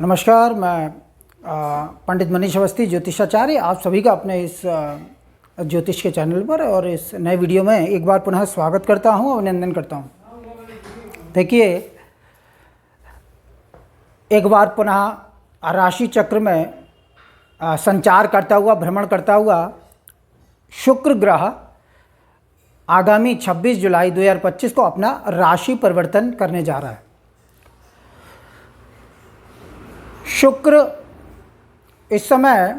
नमस्कार, मैं पंडित मनीष अवस्थी, ज्योतिषाचार्य, आप सभी का अपने इस ज्योतिष के चैनल पर और इस नए वीडियो में एक बार पुनः स्वागत करता हूं, अभिनंदन करता हूं। देखिए, एक बार पुनः राशि चक्र में संचार करता हुआ, भ्रमण करता हुआ शुक्र ग्रह आगामी 26 जुलाई 2025 को अपना राशि परिवर्तन करने जा रहा है। शुक्र इस समय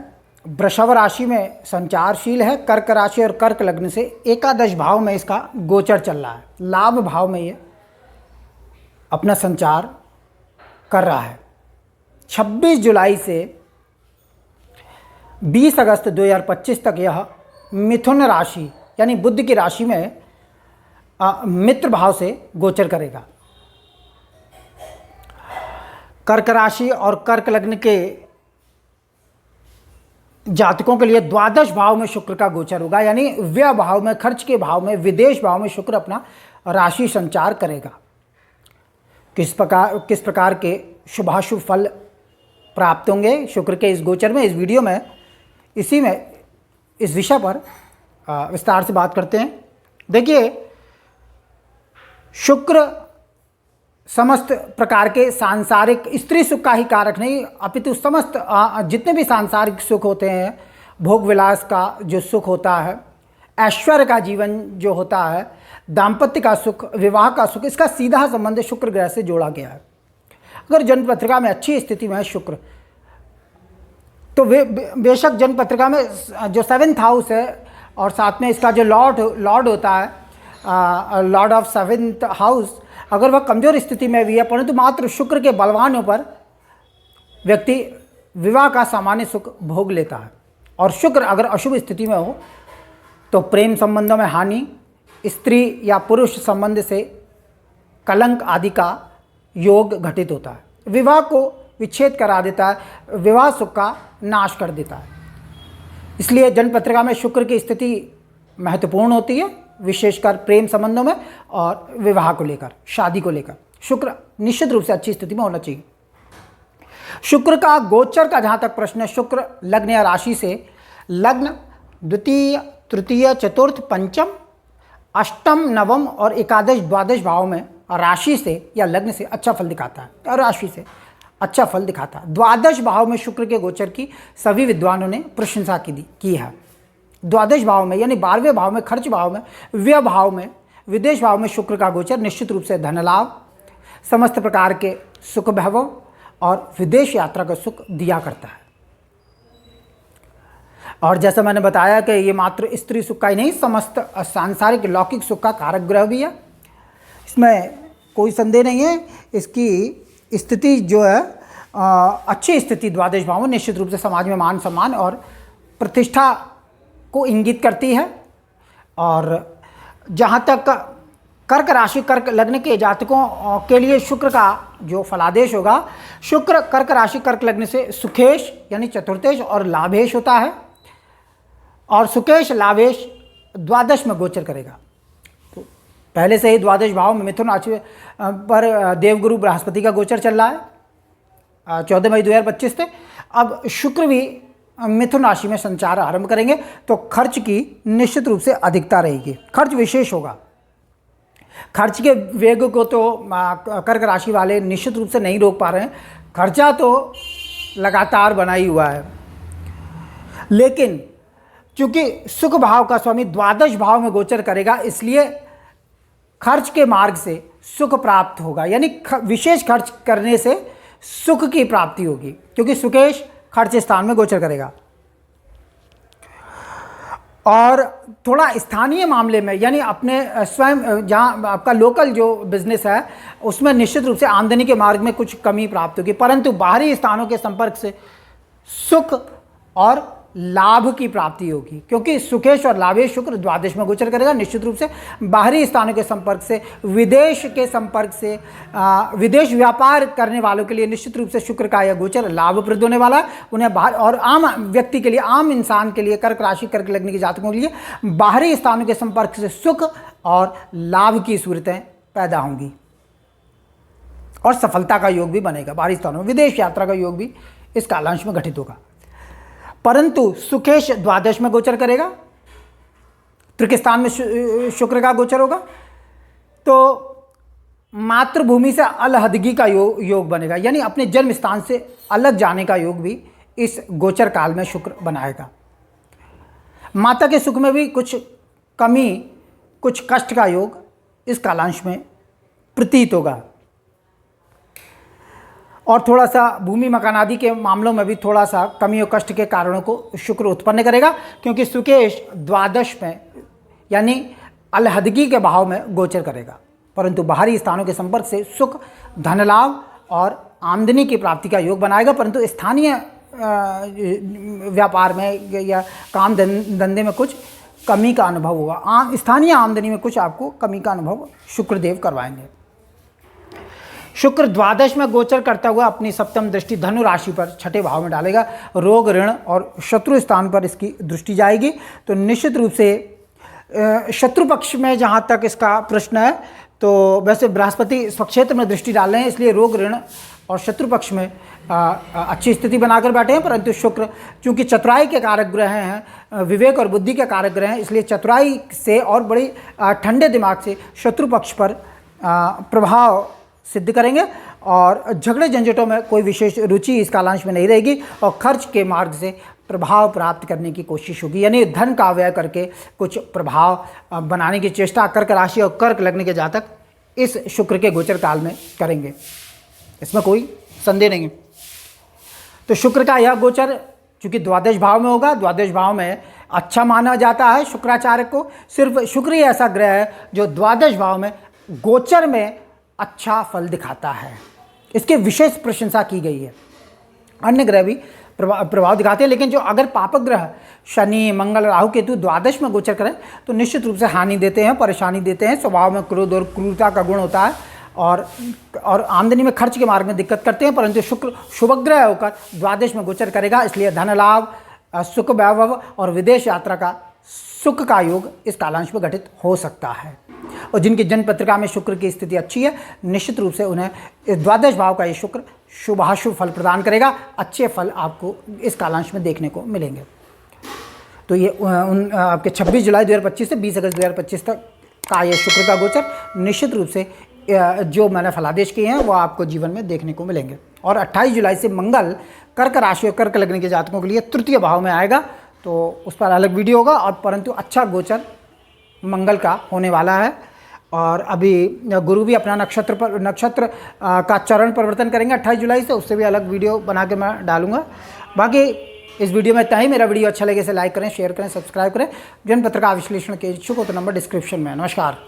वृषभ राशि में संचारशील है। कर्क राशि और कर्क लग्न से एकादश भाव में इसका गोचर चल रहा है। लाभ भाव में ये अपना संचार कर रहा है। 26 जुलाई से 20 अगस्त 2025 तक यह मिथुन राशि यानी बुध की राशि में मित्र भाव से गोचर करेगा। कर्क राशि और कर्क लग्न के जातकों के लिए द्वादश भाव में शुक्र का गोचर होगा, यानी व्यय भाव में, खर्च के भाव में, विदेश भाव में शुक्र अपना राशि संचार करेगा। किस प्रकार के शुभाशुभ फल प्राप्त होंगे शुक्र के इस गोचर में, इस वीडियो में इस विषय पर विस्तार से बात करते हैं। देखिए, शुक्र समस्त प्रकार के सांसारिक स्त्री सुख का ही कारक नहीं, अपितु समस्त जितने भी सांसारिक सुख होते हैं, भोग विलास का जो सुख होता है, ऐश्वर्य का जीवन जो होता है, दाम्पत्य का सुख, विवाह का सुख, इसका सीधा संबंध शुक्र ग्रह से जोड़ा गया है। अगर जन्म पत्रिका में अच्छी स्थिति में है शुक्र, तो बेशक जन्म पत्रिका में जो 7th हाउस है और साथ में इसका जो लॉर्ड होता है, लॉर्ड ऑफ 7th हाउस, अगर वह कमज़ोर स्थिति में भी है, परंतु मात्र शुक्र के बलवान पर व्यक्ति विवाह का सामान्य सुख भोग लेता है। और शुक्र अगर अशुभ स्थिति में हो तो प्रेम संबंधों में हानि, स्त्री या पुरुष संबंध से कलंक आदि का योग घटित होता है। विवाह को विच्छेद करा देता है, विवाह सुख का नाश कर देता है। इसलिए जन्म पत्रिका में शुक्र की स्थिति महत्वपूर्ण होती है, विशेषकर प्रेम संबंधों में और विवाह को लेकर, शादी को लेकर शुक्र निश्चित रूप से अच्छी स्थिति में होना चाहिए। शुक्र का गोचर का जहाँ तक प्रश्न है, शुक्र लग्न या राशि से लग्न, द्वितीय, तृतीय, चतुर्थ, पंचम, अष्टम, नवम और एकादश, द्वादश भाव में राशि से या लग्न से अच्छा फल दिखाता है और राशि से अच्छा फल दिखाता है। द्वादश भाव में शुक्र के गोचर की सभी विद्वानों ने प्रशंसा की है। द्वादश भाव में यानी 12वें भाव में, खर्च भाव में, व्यय भाव में, विदेश भाव में शुक्र का गोचर निश्चित रूप से धन लाभ, समस्त प्रकार के सुख वैभव और विदेश यात्रा का सुख दिया करता है। और जैसा मैंने बताया कि ये मात्र स्त्री सुख का ही नहीं, समस्त सांसारिक लौकिक सुख का कारक ग्रह भी है, इसमें कोई संदेह नहीं है। इसकी स्थिति जो है अच्छी स्थिति द्वादश भाव में निश्चित रूप से समाज में मान सम्मान और प्रतिष्ठा को इंगित करती है। और जहाँ तक कर्क राशि, कर्क लग्न के जातकों के लिए शुक्र का जो फलादेश होगा, शुक्र कर्क राशि, कर्क लग्न से सुखेश यानी चतुर्थेश और लाभेश होता है, और सुकेश लाभेश द्वादश में गोचर करेगा। तो पहले से ही द्वादश भाव में मिथुन राशि पर देवगुरु बृहस्पति का गोचर चल रहा है 14 मई 2025 से। अब शुक्र भी मिथुन राशि में संचार आरंभ करेंगे, तो खर्च की निश्चित रूप से अधिकता रहेगी, खर्च विशेष होगा। खर्च के वेग को तो कर्क राशि वाले निश्चित रूप से नहीं रोक पा रहे हैं, खर्चा तो लगातार बना ही हुआ है। लेकिन चूंकि सुख भाव का स्वामी द्वादश भाव में गोचर करेगा, इसलिए खर्च के मार्ग से सुख प्राप्त होगा, यानी विशेष खर्च करने से सुख की प्राप्ति होगी, क्योंकि सुकेश खर्च स्थान में गोचर करेगा। और थोड़ा स्थानीय मामले में यानी अपने स्वयं जहाँ आपका लोकल जो बिजनेस है उसमें निश्चित रूप से आमदनी के मार्ग में कुछ कमी प्राप्त होगी, परंतु बाहरी स्थानों के संपर्क से सुख और लाभ की प्राप्ति होगी, क्योंकि सुकेश और लाभेश शुक्र द्वादश में गोचर करेगा। निश्चित रूप से बाहरी स्थानों के संपर्क से, विदेश के संपर्क से, विदेश व्यापार करने वालों के लिए निश्चित रूप से शुक्र का यह गोचर लाभप्रद होने वाला है। उन्हें बाहर और आम व्यक्ति के लिए, आम इंसान के लिए, कर्क राशि कर्क लग्न के जातकों के लिए बाहरी स्थानों के संपर्क से सुख और लाभ की सूरतें पैदा होंगी। और सफलता का योग भी बनेगा। बाहरी स्थानों में विदेश यात्रा का योग भी इस कालांश में घटित होगा। परंतु सुकेश द्वादश में गोचर करेगा, तृतीय स्थान में शुक्र का गोचर होगा, तो मातृभूमि से अलहदगी का योग बनेगा, यानी अपने जन्म स्थान से अलग जाने का योग भी इस गोचर काल में शुक्र बनाएगा। माता के सुख में भी कुछ कमी, कुछ कष्ट का योग इस कालांश में प्रतीत होगा। और थोड़ा सा भूमि मकान आदि के मामलों में भी थोड़ा सा कमी और कष्ट के कारणों को शुक्र उत्पन्न करेगा, क्योंकि सुकेश द्वादश में यानी अलहदगी के भाव में गोचर करेगा। परंतु बाहरी स्थानों के संपर्क से सुख, धन लाभ और आमदनी की प्राप्ति का योग बनाएगा। परंतु स्थानीय व्यापार में या काम धंधे में कुछ कमी का अनुभव होगा। स्थानीय आमदनी में कुछ आपको कमी का अनुभव शुक्रदेव करवाएंगे। शुक्र द्वादश में गोचर करता हुआ अपनी सप्तम दृष्टि धनु राशि पर छठे भाव में डालेगा। रोग, ऋण और शत्रु स्थान पर इसकी दृष्टि जाएगी। तो निश्चित रूप से शत्रु पक्ष में जहाँ तक इसका प्रश्न है, तो वैसे बृहस्पति स्वक्षेत्र में दृष्टि डाल रहे हैं, इसलिए रोग, ऋण और शत्रु पक्ष में अच्छी स्थिति बनाकर बैठे हैं। परंतु शुक्र चूंकि चतुराई के कारक ग्रह हैं, विवेक और बुद्धि के कारक ग्रह हैं, इसलिए चतुराई से और बड़ी ठंडे दिमाग से शत्रु पक्ष पर प्रभाव सिद्ध करेंगे और झगड़े झंझटों में कोई विशेष रुचि इस कालांश में नहीं रहेगी और खर्च के मार्ग से प्रभाव प्राप्त करने की कोशिश होगी, यानी धन का व्यय करके कुछ प्रभाव बनाने की चेष्टा कर्क राशि और कर्क लग्न के जातक इस शुक्र के गोचर काल में करेंगे, इसमें कोई संदेह नहीं। तो शुक्र का यह गोचर चूँकि द्वादश भाव में होगा, द्वादश भाव में अच्छा माना जाता है शुक्राचार्य को। सिर्फ शुक्र ही ऐसा ग्रह है जो द्वादश भाव में गोचर में अच्छा फल दिखाता है, इसकी विशेष प्रशंसा की गई है। अन्य ग्रह भी प्रभाव दिखाते हैं, लेकिन जो अगर पापक ग्रह शनि, मंगल, राहु, केतु द्वादश में गोचर करें तो निश्चित रूप से हानि देते हैं, परेशानी देते हैं। स्वभाव में क्रोध और क्रूरता का गुण होता है और आमदनी में खर्च के मार्ग में दिक्कत करते हैं। परंतु शुक्र शुभग्रह होकर द्वादश में गोचर करेगा, इसलिए धन लाभ, सुख, वैभव और विदेश यात्रा का सुख का योग इस कालांश में घटित हो सकता है। और जिनकी जन्म पत्रिका में शुक्र की स्थिति अच्छी है, निश्चित रूप से उन्हें इस द्वादश भाव का ये शुक्र शुभाशुभ फल प्रदान करेगा। अच्छे फल आपको इस कालांश में देखने को मिलेंगे। तो ये आपके 26 जुलाई 2025 से 20 अगस्त 2025 तक का ये शुक्र का गोचर निश्चित रूप से जो मैंने फलादेश किए हैं वो आपको जीवन में देखने को मिलेंगे। और 28 जुलाई से मंगल कर्क राशि और कर्क लग्न के जातकों के लिए तृतीय भाव में आएगा, तो उस पर अलग वीडियो होगा। और परंतु अच्छा गोचर मंगल का होने वाला है। और अभी गुरु भी अपना नक्षत्र का चरण परिवर्तन करेंगे 28 जुलाई से, उससे भी अलग वीडियो बना के मैं डालूंगा। बाकी इस वीडियो में इतना ही। मेरा वीडियो अच्छा लगे इसे लाइक करें, शेयर करें, सब्सक्राइब करें। जन्म पत्रिका विश्लेषण के इच्छुक हो तो नंबर डिस्क्रिप्शन में। नमस्कार।